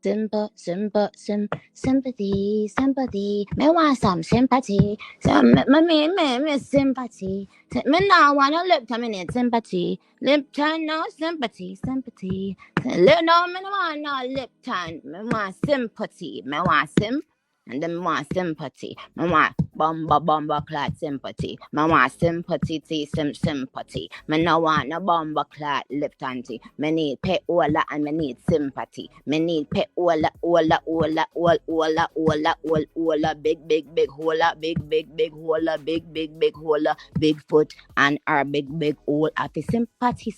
sympathy. Me want some sympathy. Me sympathy. Me now wanna lip time, me need sympathy. Lip time, no sympathy. Lip no, me no want no lip time. Me want sympathy. Me want and then me want sympathy. Me want bumba clot sympathy. Me want sympathy, sympathy. Me no want no bumba clot lip tanty. Me need pay ola and me need sympathy. Me need pay ola, big hola, big hola, big hola, big foot and our big hole. Happy sympathy.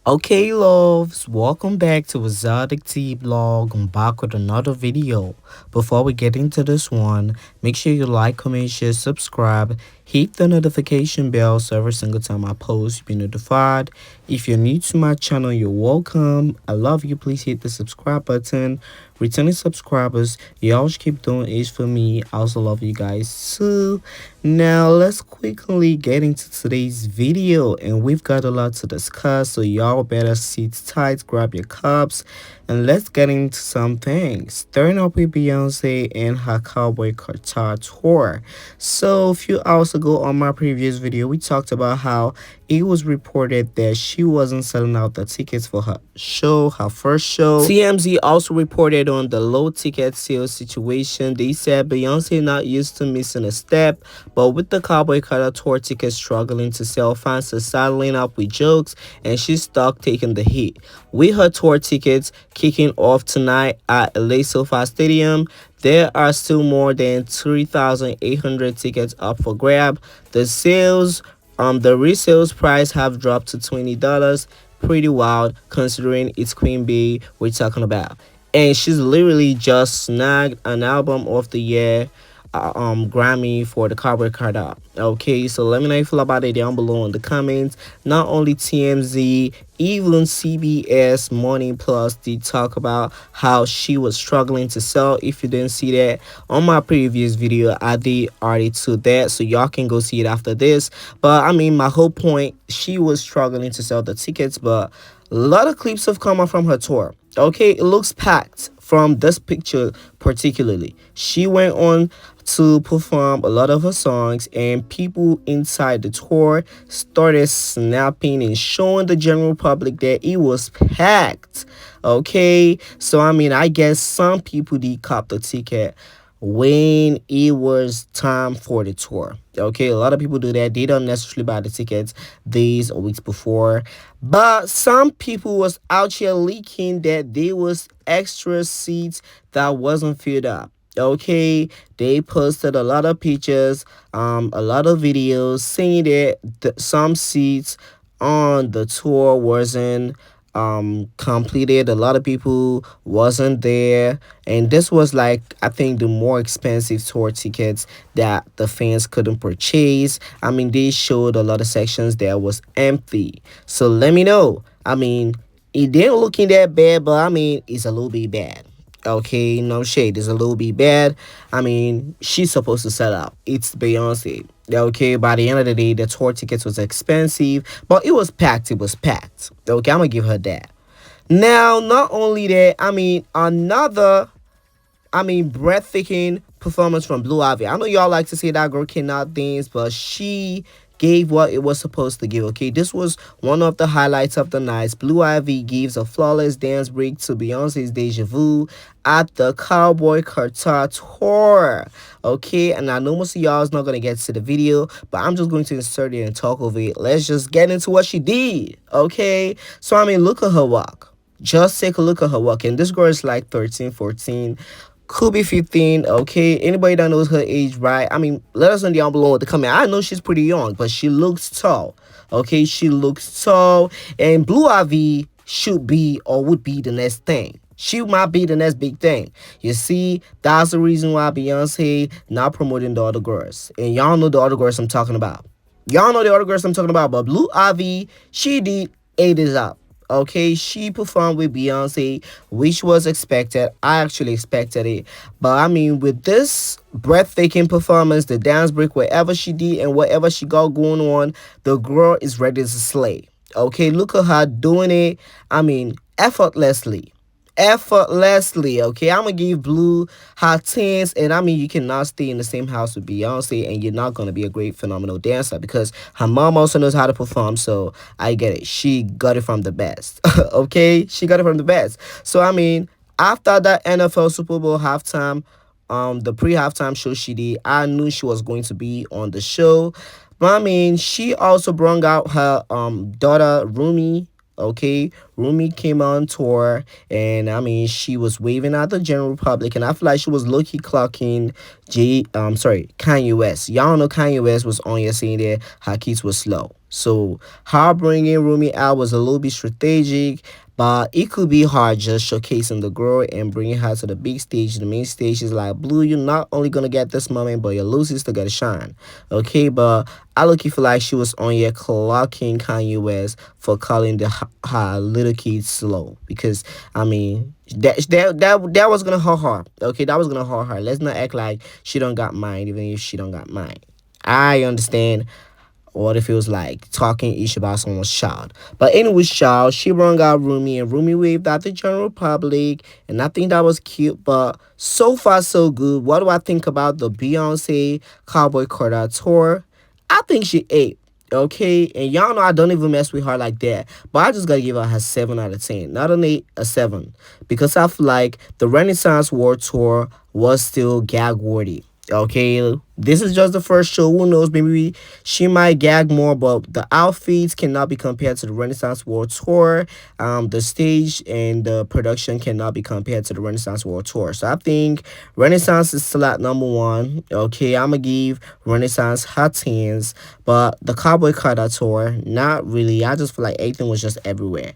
Okay, loves, welcome back to Exoticteablog. I'm back with another video. Before we get into this one, make sure you like, comment, share, subscribe, hit the notification bell so every single time I post, you'll be notified. If you're new to my channel, you're welcome. I love you. Please hit the subscribe button. Returning subscribers, y'all should keep doing it for me. I also love you guys too. Now let's quickly get into today's video, and we've got a lot to discuss, so y'all better sit tight, grab your cups, and let's get into some things. Starting up with Beyonce and her Cowboy Carter tour. So a few hours ago on my previous video, we talked about how it was reported that she wasn't selling out the tickets for her show, her first show. TMZ also reported on the low ticket sales situation. They said Beyonce not used to missing a step, but with the Cowboy Carter tour tickets struggling to sell, fans are saddling up with jokes, and she's stuck taking the hit. With her tour tickets kicking off tonight at LA SoFi Stadium, there are still more than 3,800 tickets up for grab. The resales price have dropped to $20. Pretty wild considering it's Queen Bee we're talking about. And she's literally just snagged an album of the year Grammy for the Cowboy Carter. Okay, so let me know how you feel about it down below in the comments. Not only TMZ, even CBS Morning Plus did talk about how she was struggling to sell. If you didn't see that on my previous video, I did already to that, so y'all can go see it after this. But I mean, my whole point, she was struggling to sell the tickets, but a lot of clips have come out from her tour. Okay, it looks packed from this picture particularly. She went on to perform a lot of her songs, and people inside the tour started snapping and showing the general public that it was packed. Okay, so I mean, I guess some people did cop the ticket when it was time for the tour. Okay, a lot of people do that. They don't necessarily buy the tickets days or weeks before, but some people was out here leaking that there was extra seats that wasn't filled up. Okay, they posted a lot of pictures, a lot of videos saying that some seats on the tour wasn't completed. A lot of people wasn't there, and this was like, I think, the more expensive tour tickets that the fans couldn't purchase. I mean, they showed a lot of sections that was empty. So let me know. I mean, it didn't looking that bad, but I mean, it's a little bit bad. Okay, no shade, it's a little bit bad. I mean, she's supposed to sell out. It's Beyonce. Okay, by the end of the day, the tour tickets was expensive, but it was packed. Okay, I'm gonna give her that. Now, not only that, I mean, breathtaking performance from Blue Ivy. I know y'all like to say that girl cannot dance, but she gave what it was supposed to give. Okay, this was one of the highlights of the night. Blue Ivy gives a flawless dance break to Beyonce's Deja Vu at the Cowboy Carter tour. Okay, and I know most of y'all is not gonna get to the video, but I'm just going to insert it and talk over it. Let's just get into what she did. Okay, so I mean, look at her walk. Just take a look at her walk, and this girl is like 13, 14. Could be 15. Okay, anybody that knows her age, right? I mean, let us know down below in the comment. I know she's pretty young, but she looks tall. Okay, she looks tall, and Blue Ivy should be or would be the next thing. She might be the next big thing. You see, that's the reason why Beyonce not promoting the other girls, and y'all know the other girls I'm talking about. But Blue Ivy, she did ate it up. Okay, she performed with Beyonce, which was expected. I actually expected it. But I mean, with this breathtaking performance, the dance break, whatever she did and whatever she got going on, the girl is ready to slay. Okay, look at her doing it. I mean, effortlessly. Effortlessly, okay. I'm gonna give Blue her tens, and I mean you cannot stay in the same house with Beyonce, and you're not gonna be a great phenomenal dancer because her mom also knows how to perform. So I get it. She got it from the best, okay. She got it from the best. So I mean, after that NFL Super Bowl halftime, the pre-halftime show she did, I knew she was going to be on the show. But I mean, she also brought out her daughter Rumi. Okay, Rumi came on tour, and I mean, she was waving at the general public, and I feel like she was low key clocking Kanye West. Y'all know Kanye West was on here saying that her kids was slow. So her bringing Rumi out was a little bit strategic, but it could be hard just showcasing the girl and bringing her to the big stage. The main stage is like, Blue, you're not only gonna get this moment, but your Lucy's still gotta shine. Okay, but I look feel like she was on here clocking Kanye West for calling her little kids slow. Because I mean that was gonna hurt her. Okay, that was gonna hurt her. Let's not act like she don't got mind, even if she don't got mind. I understand what it feels like talking ish about someone's child. But anyways, child, she rung out Rumi, and Rumi waved at the general public, and I think that was cute. But so far so good. What do I think about the Beyonce Cowboy Carter tour? I think she ate. Okay, and y'all know I don't even mess with her like that, but I just gotta give her a 7 out of 10, not an 8, a 7, because I feel like the Renaissance War tour was still gag worthy. Okay, this is just the first show. Who knows? Maybe she might gag more, but the outfits cannot be compared to the Renaissance World Tour. The stage and the production cannot be compared to the Renaissance World Tour. So I think Renaissance is still at number one. Okay, I'm gonna give Renaissance her tens, but the Cowboy Carter tour, not really. I just feel like everything was just everywhere.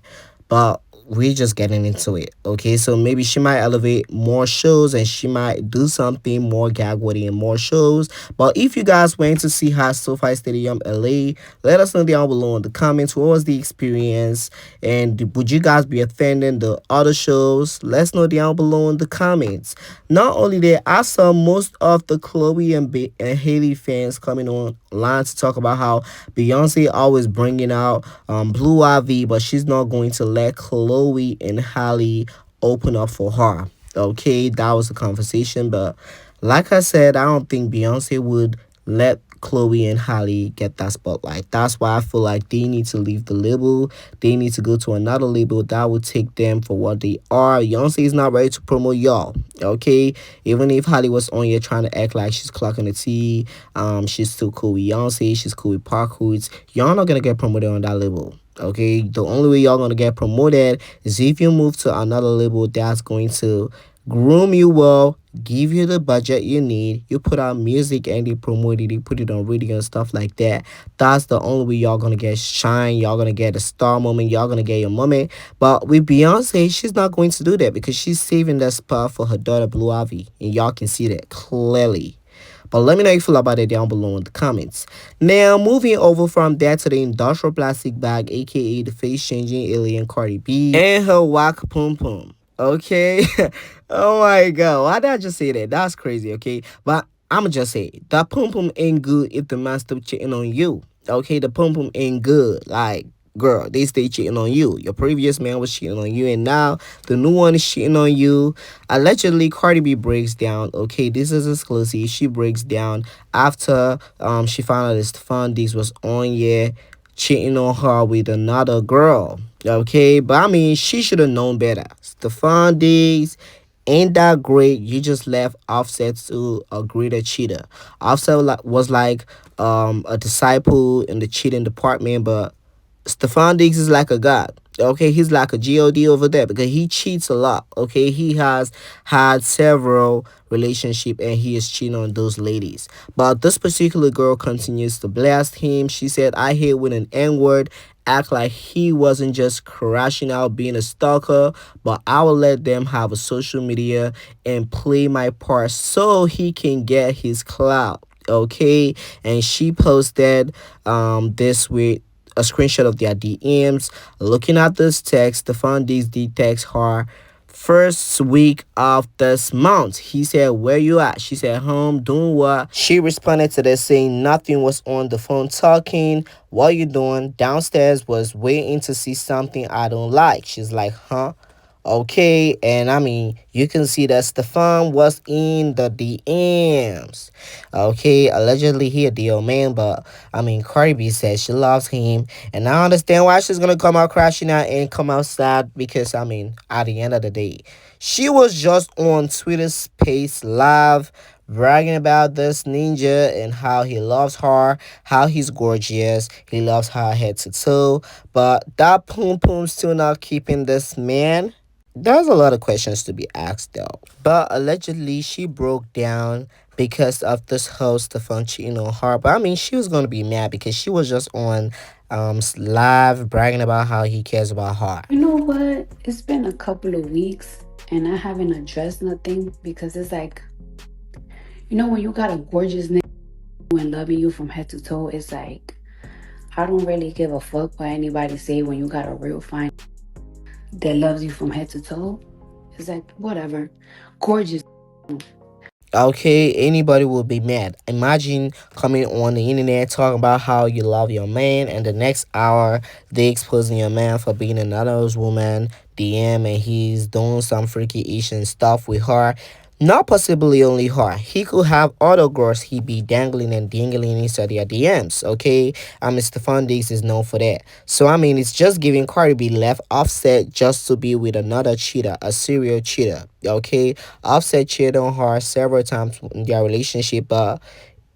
But we're just getting into it. Okay, so maybe she might elevate more shows, and she might do something more gag worthy in more shows. But if you guys went to see her at SoFi Stadium LA, let us know down below in the comments what was the experience, and would you guys be attending the other shows? Let's know down below in the comments. Not only that, I saw most of the Chloe and Haley fans coming online to talk about how Beyonce always bringing out Blue Ivy, but she's not going to let Chloe and Halle open up for her. Okay, that was the conversation, but like I said, I don't think Beyonce would let Chloe and Halle get that spotlight. That's why I feel like they need to leave the label. They need to go to another label that will take them for what they are. Beyonce is not ready to promote y'all. Okay, even if Halle was on here trying to act like she's clocking the T, she's still cool with Beyonce. She's cool with Park Hoods. Y'all not gonna get promoted on that label. Okay, the only way y'all gonna get promoted is if you move to another label that's going to groom you well, give you the budget you need. You put out music and they promote it, they put it on radio and stuff like that. That's the only way y'all gonna get shine. Y'all gonna get a star moment. Y'all gonna get your moment. But with Beyonce, she's not going to do that because she's saving that spot for her daughter Blue Ivy, and y'all can see that clearly. But let me know how you feel about it down below in the comments. Now, moving over from that to the industrial plastic bag, aka the face changing alien Cardi B and her whack pum pum. Okay, oh my god, why did I just say that? That's crazy. Okay, but I'ma just say that pum pum ain't good if the man still cheating on you. Okay, the pum pum ain't good. Like, girl, they stay cheating on you. Your previous man was cheating on you, and now the new one is cheating on you. Allegedly, Cardi B breaks down. Okay, this is exclusive. She breaks down after she found out that Stefon Diggs was on, yeah, cheating on her with another girl. Okay, but I mean, she should have known better. Stefon Diggs ain't that great. You just left Offset to a greater cheater. Offset was like a disciple in the cheating department, but Stefon Diggs is like a god. Okay, he's like a god over there because he cheats a lot. Okay, he has had several relationships and he is cheating on those ladies. But this particular girl continues to blast him. She said, "I hate when an N-word act like he wasn't just crashing out being a stalker, but I will let them have a social media and play my part so he can get his clout." Okay, and she posted this with a screenshot of their DMs. Looking at this text, Stefon Diggs did text her first week of this month. He said, "Where you at?" She said, "Home, doing what?" She responded to this saying nothing, was on the phone talking. "What you doing?" "Downstairs, was waiting to see something I don't like." She's like, "Huh?" Okay, and I mean, you can see that Stefon was in the DMs. Okay, allegedly he a deal man, but I mean, Cardi B says she loves him, and I understand why she's gonna come out crashing out and come out sad because I mean, at the end of the day, she was just on Twitter Space Live bragging about this ninja and how he loves her, how he's gorgeous, he loves her head to toe, but that poom poom still not keeping this man. There's a lot of questions to be asked though. But allegedly she broke down because of this host Stefon cheating on her. But I mean she was gonna be mad because she was just on live bragging about how he cares about her. You know what? It's been a couple of weeks and I haven't addressed nothing because it's like, when you got a gorgeous nigga and loving you from head to toe, it's like, I don't really give a fuck what anybody say when you got a real fine that loves you from head to toe. It's like, whatever. Gorgeous. Okay, anybody will be mad. Imagine coming on the internet talking about how you love your man, and the next hour they exposing your man for being another woman DM, and he's doing some freaky Asian stuff with her. Not possibly only her. He could have other girls he be dangling and dingling inside their DMs. Okay, Mr. Fundix is known for that. So I mean, it's just giving Cardi B left Offset just to be with another cheater, a serial cheater. Okay, Offset cheated on her several times in their relationship, but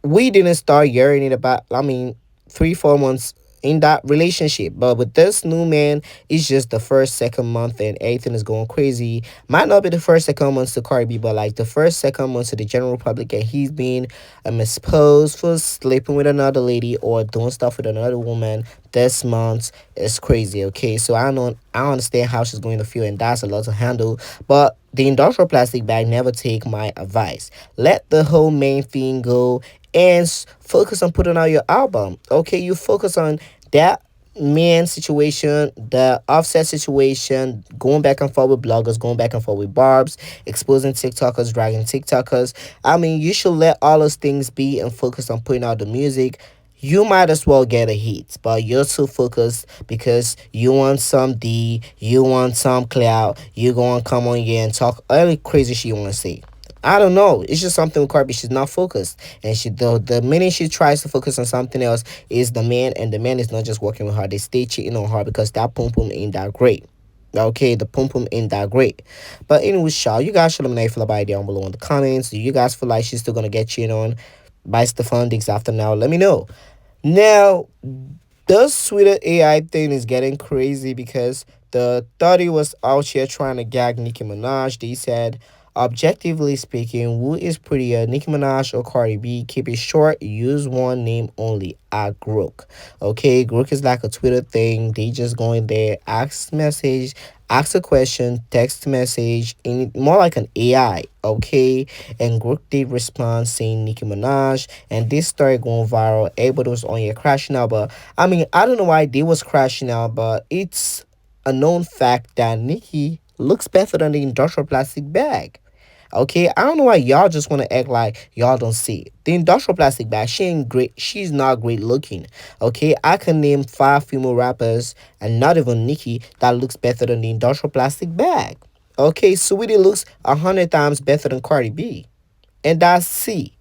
we didn't start hearing it about, I mean, 3 4 months in that relationship. But with this new man, it's just the first second month and everything is going crazy. Might not be the first second month to Cardi B, but like the first second month to the general public, and he's been exposed for sleeping with another lady or doing stuff with another woman this month. Is crazy. Okay, so I understand how she's going to feel, and that's a lot to handle. But the industrial plastic bag never take my advice. Let the whole main thing go and focus on putting out your album. Okay, you focus on that man situation, the Offset situation, going back and forth with bloggers, going back and forth with barbs, exposing TikTokers, dragging TikTokers. I mean, you should let all those things be and focus on putting out the music. You might as well get a hit, but you're too focused because you want some D, you want some clout, you gonna come on here and talk any crazy shit you wanna say. I don't know. It's just something with Cardi. She's not focused, and the minute she tries to focus on something else is the man, and the man is not just working with her. They stay cheating on her because that pum pum ain't that great. Okay, the pum pum ain't that great. But anyway, y'all, you guys should let me know how you feel about it down below in the comments. Do you guys feel like she's still gonna get cheated on by Stefon Diggs after now? Let me know. Now, this Twitter AI thing is getting crazy because the 30 was out here trying to gag Nicki Minaj. They said, objectively speaking, who is prettier, Nicki Minaj or Cardi B? Keep it short, use one name only, at Grook. Okay, Grook is like a Twitter thing. They just go in there, ask a question, text message, in more like an AI, okay? And Grook did respond saying Nicki Minaj, and this started going viral. Everybody was on here crashing out, but I mean, I don't know why they was crashing out, but it's a known fact that Nicki looks better than the industrial plastic bag. Okay, I don't know why y'all just want to act like y'all don't see it. The industrial plastic bag, she ain't great. She's not great looking. Okay, I can name 5 female rappers, and not even Nicki, that looks better than the industrial plastic bag. Okay, Sweetie looks 100 times better than Cardi B, and that's C.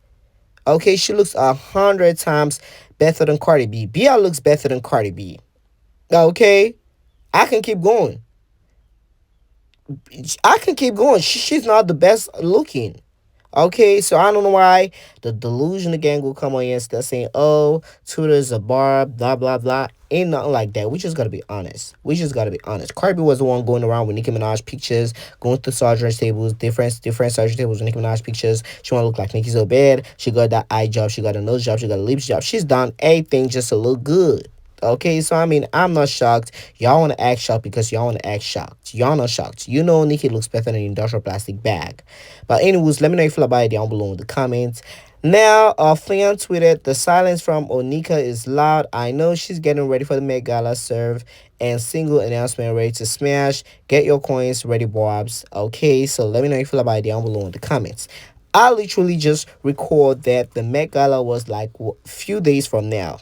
Okay, she looks 100 times better than Cardi B. Bia looks better than Cardi B. Okay, I can keep going. I can keep going. She's not the best looking. Okay, so I don't know why the delusional gang will come on here and start saying, oh, Twitter's a bar, blah, blah, blah. Ain't nothing like that. We just gotta be honest. We just gotta be honest. Cardi was the one going around with Nicki Minaj pictures, going through surgery tables, different surgery tables with Nicki Minaj pictures. She wanna look like Nicki so bad. She got that eye job, she got a nose job, she got a lips job. She's done everything just to look good. Okay, so I mean, I'm not shocked. Y'all want to act shocked because y'all want to act shocked. Y'all not shocked. You know Nicki looks better than an industrial plastic bag. But anyways, let me know if you feel about it down below in the comments. Now, a fan tweeted, "The silence from Onika is loud. I know she's getting ready for the Met Gala serve and single announcement ready to smash. Get your coins ready, Bobs." Okay, so let me know how you feel about it down below in the comments. I literally just record that the Met Gala was like few days from now.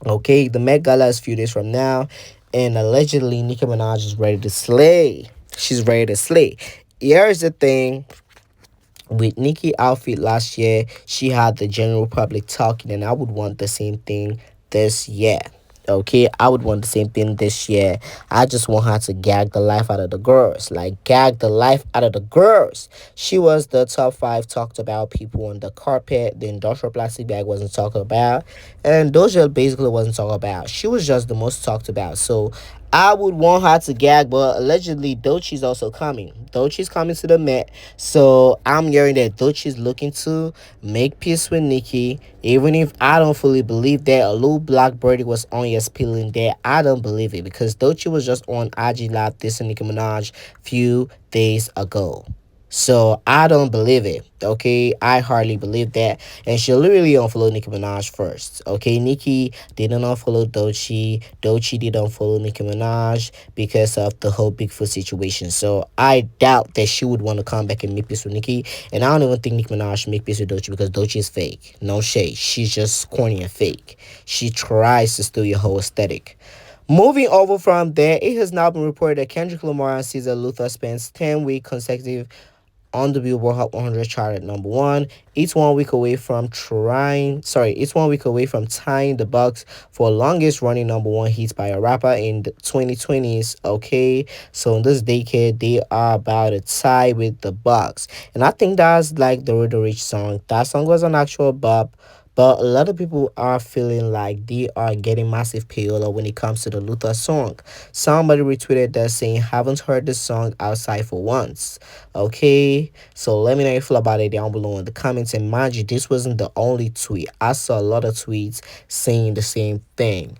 Okay, the Met Gala is few days from now, and allegedly Nicki Minaj is ready to slay. She's ready to slay. Here's the thing with Nicki outfit last year, she had the general public talking, and I would want the same thing this year. Okay, I would want the same thing this year. I just want her to gag the life out of the girls, like gag the life out of the girls. She was the top five talked about people on the carpet. The industrial plastic bag wasn't talked about, and Doja basically wasn't talked about. She was just the most talked about. So I would want her to gag, but allegedly Dochi's also coming. Dochi's coming to the Met, so I'm hearing that Dochi's looking to make peace with Nicki. Even if I don't fully believe that a little black birdie was on your spilling there, I don't believe it because Dochi was just on IG Live dissing Nicki Minaj few days ago. So I don't believe it. Okay, I hardly believe that. And she literally unfollowed Nicki Minaj first. Okay, Nicki didn't unfollow Dochi. Dochi didn't unfollow Nicki Minaj because of the whole Bigfoot situation. So I doubt that she would want to come back and make peace with Nicki. And I don't even think Nicki Minaj should make peace with Dochi because Dochi is fake. No shade. She's just corny and fake. She tries to steal your whole aesthetic. Moving over from there, it has now been reported that Kendrick Lamar and Caesar Luther spends 10-week consecutive on the Billboard Hot 100 chart at number one. It's 1 week away from it's 1 week away from tying the Bucks for longest running number one hits by a rapper in the 2020s. Okay, so in this decade, they are about to tie with the Bucks, and I think that's like the Road to Rich song. That song was an actual bop. But a lot of people are feeling like they are getting massive payola when it comes to the Luther song. Somebody retweeted that saying, "Haven't heard this song outside for once." Okay, so let me know how you feel about it down below in the comments. And mind you, this wasn't the only tweet. I saw a lot of tweets saying the same thing.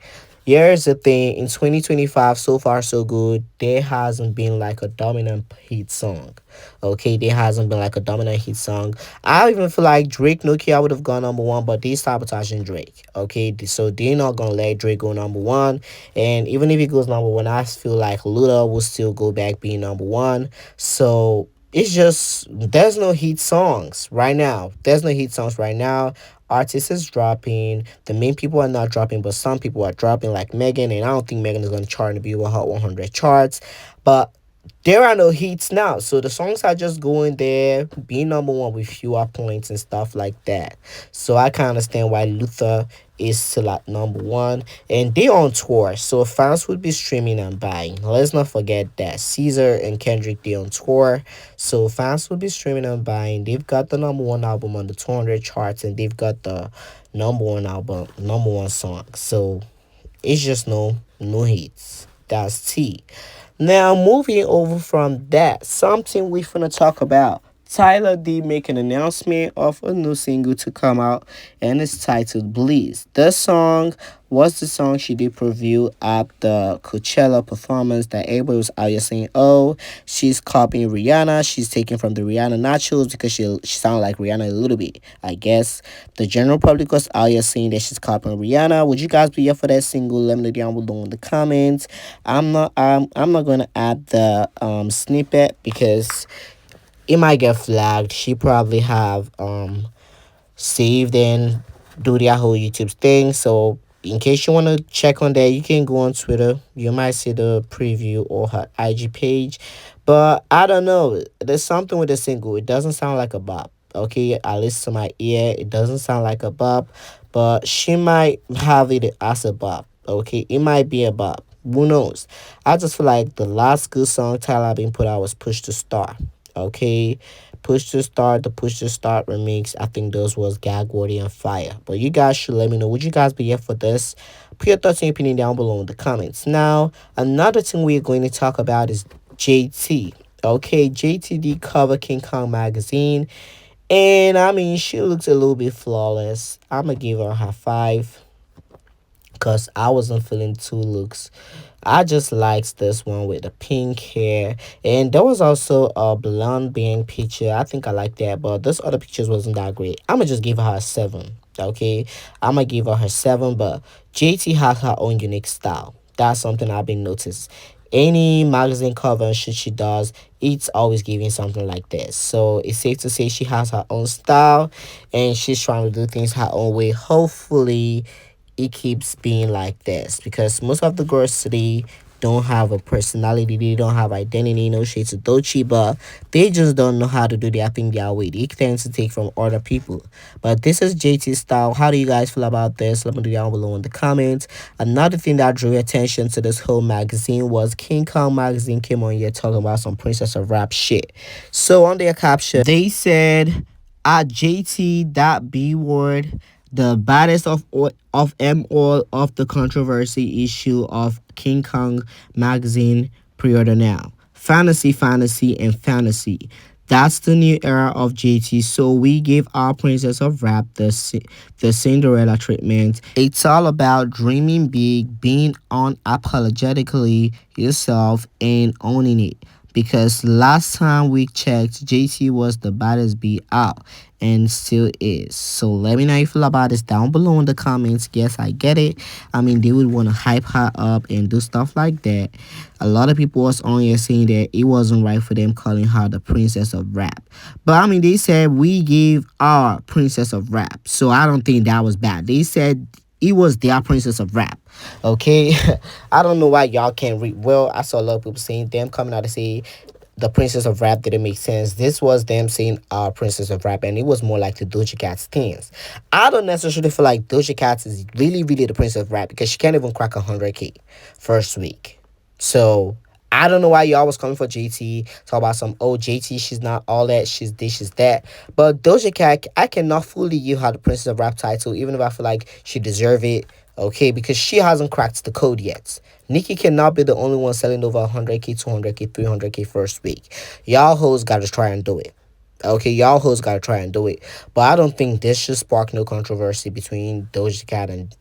Here's the thing, in 2025, so far so good, there hasn't been like a dominant hit song. Okay, there hasn't been like a dominant hit song. I even feel like Drake Nokia would have gone number one, but they sabotaging Drake. Okay, so they're not gonna let Drake go number one. And even if he goes number one, I feel like Luda will still go back being number one. So it's just there's no hit songs right now. There's no hit songs right now. Artists is dropping. The main people are not dropping, but some people are dropping like Megan, and I don't think Megan is gonna chart in the Billboard Hot 100 charts. But there are no hits now, so the songs are just going there, being number one with fewer points and stuff like that. So I can understand why Luther is still at number one, and they on tour, so fans would be streaming and buying. Let's not forget that Caesar and Kendrick they on tour, so fans would be streaming and buying. They've got the number one album on the 200 charts, and they've got the number one song. So it's just no hits. That's T. Now, moving over from that, something we finna talk about. Tyla did make an announcement of a new single to come out, and it's titled Bleeds. The song was the song she did preview at the Coachella performance that everybody was out here saying, "Oh, she's copying Rihanna. She's taking from the Rihanna nachos because she sounded like Rihanna a little bit." I guess the general public was out here saying that she's copying Rihanna. Would you guys be here for that single? Let me know down below in the comments. I'm not gonna add the snippet because it might get flagged. She probably have saved and do their whole YouTube thing. So in case you want to check on that, you can go on Twitter. You might see the preview or her IG page. But I don't know. There's something with the single. It doesn't sound like a bop. Okay, at least to my ear, it doesn't sound like a bop. But she might have it as a bop. Okay, it might be a bop. Who knows? I just feel like the last good song Tyler been put out was Push to Start. Okay, the Push to Start remix. I think those was Gag Worthy and Fire. But you guys should let me know. Would you guys be here for this? Put your thoughts and opinion down below in the comments. Now, another thing we're going to talk about is JT. Okay, JTD cover King Kong magazine. And I mean, she looks a little bit flawless. I'm gonna give her a high five. because I wasn't feeling two looks. I just liked this one with the pink hair, and there was also a blonde being picture. I think I like that, but this other pictures wasn't that great. I'm gonna just give her a 7. Okay, I'm gonna give her 7, but JT has her own unique style. That's something I've been noticed. Any magazine cover and shit she does, it's always giving something like this. So it's safe to say she has her own style, and she's trying to do things her own way. Hopefully it keeps being like this, because most of the girls today don't have a personality, they don't have identity, no shades of Dolce, but they just don't know how to do their thing their way. They tend to take from other people. But this is JT's style. How do you guys feel about this? Let me know down below in the comments. Another thing that drew attention to this whole magazine was King Kong magazine came on here talking about some Princess of Rap shit. So on their caption, they said, at JT that B word, the baddest of them all of the controversy issue of King Kong magazine, pre-order now. Fantasy, fantasy, and fantasy. That's the new era of JT. So we gave our Princess of Rap the Cinderella treatment. It's all about dreaming big, being unapologetically yourself, and owning it. Because last time we checked, JT was the baddest B out and still is. So let me know how you feel about this down below in the comments. Yes, I get it. I mean, they would want to hype her up and do stuff like that. A lot of people was on here saying that it wasn't right for them calling her the Princess of Rap. But I mean, they said we gave our Princess of Rap. So I don't think that was bad. They said it was their Princess of Rap. Okay, I don't know why y'all can't read. Well, I saw a lot of people saying them coming out to say the Princess of Rap didn't make sense. This was them saying our Princess of Rap, and it was more like the Doja Cat stance. I don't necessarily feel like Doja Cat is really, really the Princess of Rap, because she can't even crack 100K first week. So I don't know why y'all was coming for JT. Talk about some, oh, JT, she's not all that, she's this, she's that. But Doja Cat, I cannot fully give her the Princess of Rap title, even if I feel like she deserve it. Okay, because she hasn't cracked the code yet. Nicki cannot be the only one selling over 100K, 200K, 300K first week. Y'all hoes gotta try and do it. Okay, y'all hoes gotta try and do it. But I don't think this should spark no controversy between Doja Cat and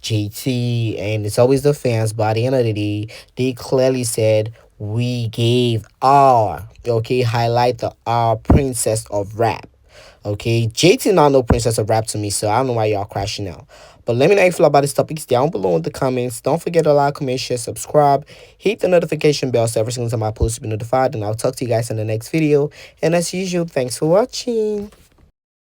JT, and it's always the fans. By the end of the day, they clearly said we gave our, okay, highlight the our Princess of Rap. Okay, JT not no Princess of Rap to me, so I don't know why y'all crashing out. But let me know how you feel about this topics down below in the comments. Don't forget to like, comment, share, subscribe, hit the notification bell so every single time I post you be notified. And I'll talk to you guys in the next video. And as usual, thanks for watching.